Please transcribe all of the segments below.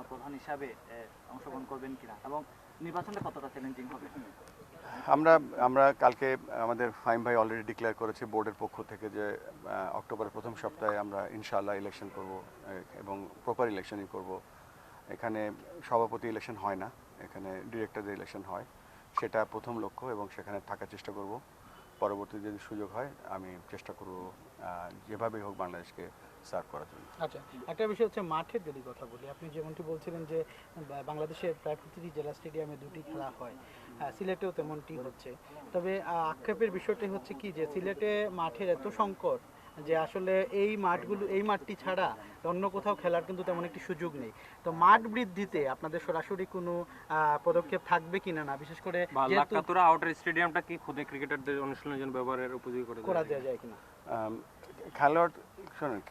প্রধান হিসাবে অংশগ্রহণ করবেন কিনা এবং নির্বাচনটা কতটা চ্যালেঞ্জিং হবে? আমরা আমরা কালকে আমাদের ফাহিম ভাই অলরেডি ডিক্লেয়ার করেছে বোর্ডের পক্ষ থেকে যে অক্টোবরের প্রথম সপ্তাহে আমরা ইনশাআল্লাহ ইলেকশন করব এবং প্রপার ইলেকশনই করব। এখানে সভাপতি ইলেকশন হয় না, এখানে ডিরেক্টরদের ইলেকশন হয়, সেটা প্রথম লক্ষ্য এবং সেখানে থাকার চেষ্টা করব। পরবর্তী যদি সুযোগ হয় আমি চেষ্টা করব যেভাবেই হোক বাংলাদেশকে সার্ভ করার জন্য। আচ্ছা, একটা বিষয় হচ্ছে মাঠের যদি কথা বলি, আপনি যেমনটি বলছিলেন যে বাংলাদেশের প্রায় প্রতিটি জেলা স্টেডিয়ামে দুটি খেলা হয়, সিলেটেও তেমনটি হচ্ছে। তবে আক্ষেপের বিষয়টি হচ্ছে কি যে সিলেটে মাঠের এত সংকট যে আসলে এই মাঠটি ছাড়া অন্য কোথাও খেলার কিন্তু তেমন একটি সুযোগ নেই। তো মাঠ বৃদ্ধিতে আপনাদের সরাসরি কোনো পদক্ষেপ থাকবে কিনা, না বিশেষ করে লাক্কাতুরা আউটার স্টেডিয়ামটা কি খুদে ক্রিকেটারদের অনুশীলনের জন্য ব্যবহারের উপযোগী করা যায় কিনা? খেলোয়াড় শোনেন,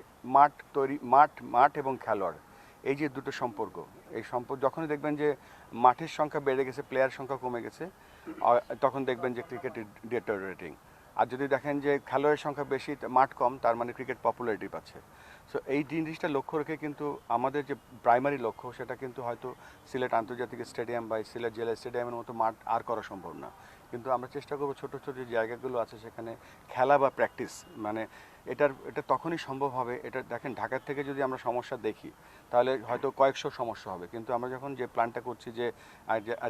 মাঠ এবং খেলোয়াড় এই যে দুটো সম্পর্ক, এই সম্পর্ক যখনই দেখবেন যে মাঠের সংখ্যা বেড়ে গেছে, প্লেয়ার সংখ্যা কমে গেছে, তখন দেখবেন যে ক্রিকেট ডিটেরিওরেটিং। আর যদি দেখেন যে খেলোয়াড়ের সংখ্যা বেশি, মাঠ কম, তার মানে ক্রিকেট পপুলারিটি পাচ্ছে। সো এই জিনিসটা লক্ষ্য রেখে কিন্তু আমাদের যে প্রাইমারি লক্ষ্য সেটা কিন্তু হয়তো সিলেট আন্তর্জাতিক স্টেডিয়াম বা সিলেট জেলা স্টেডিয়ামের মতো মাঠ আর করা সম্ভব না, কিন্তু আমরা চেষ্টা করবো ছোটো ছোটো যে জায়গাগুলো আছে সেখানে খেলা বা প্র্যাকটিস, মানে এটা তখনই সম্ভব হবে। এটা দেখেন, ঢাকার থেকে যদি আমরা সমস্যা দেখি তাহলে হয়তো কয়েকশো সমস্যা হবে, কিন্তু আমরা যখন যে প্ল্যানটা করছি যে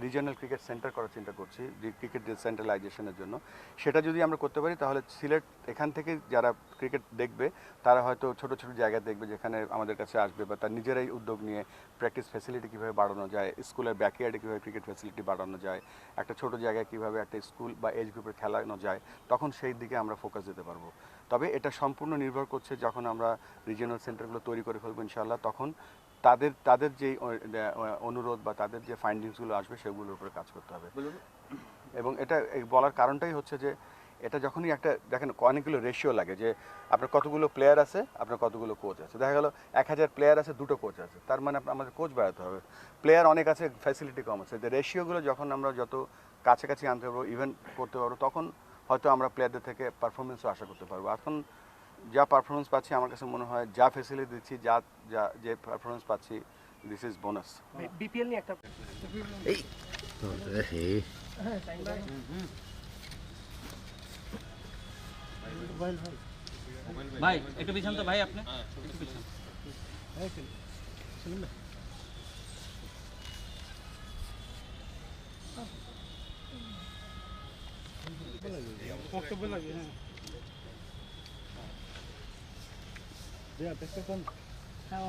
রিজিওনাল ক্রিকেট সেন্টার করার চিন্তা করছি, যে ক্রিকেট সেন্ট্রালাইজেশনের জন্য, সেটা যদি আমরা করতে পারি তাহলে সিলেট এখান থেকে যারা ক্রিকেট দেখবে তারা হয়তো ছোটো ছোটো জায়গা দেখবে যেখানে আমাদের কাছে আসবে, বা তার নিজেরাই উদ্যোগ নিয়ে প্র্যাকটিস ফ্যাসিলিটি কীভাবে বাড়ানো যায়, স্কুলের ব্যাকইয়ার্ডে কীভাবে ক্রিকেট ফ্যাসিলিটি বাড়ানো যায়, একটা ছোটো জায়গায় কীভাবে একটা স্কুল বা এজ গ্রুপে খেলানো যায়, তখন সেই দিকে আমরা ফোকাস দিতে পারবো। তবে এটা সম্পূর্ণ নির্ভর করছে যখন আমরা রিজিওনাল সেন্টারগুলো তৈরি করে ফেলবো ইনশাআল্লাহ, তখন তাদের যে অনুরোধ বা তাদের যে ফাইন্ডিংসগুলো আসবে সেগুলোর উপরে কাজ করতে হবে। এবং এটা বলার কারণটাই হচ্ছে যে এটা যখনই একটা দেখেন অনেকগুলো রেশিও লাগে, যে আপনার কতগুলো প্লেয়ার আছে, আপনার কতগুলো কোচ আছে। দেখা গেল 1000 প্লেয়ার আছে, 2টো কোচ আছে, তার মানে আমাদের কোচ বাড়াতে হবে। প্লেয়ার অনেক আছে, ফ্যাসিলিটি কম আছে। রেশিওগুলো যখন আমরা যত কাছাকাছি আনতে পারবো, ইভেন্ট করতে পারবো, তখন হয়তো আমরা প্লেয়ারদের থেকে পারফরমেন্সও আশা করতে পারবো। এখন যা পারফরমেন্স পাচ্ছি, আমার কাছে মনে হয় যা ফ্যাসিলিটি দিচ্ছি, যে পারফরমেন্স পাচ্ছি, দিস ইজ বোনাস। বিপিএল নিয়ে একটা ভাই একটু পিছন তো ভাই, আপনি একটু পিছন। বক্তব্য লাগে। হ্যাঁ,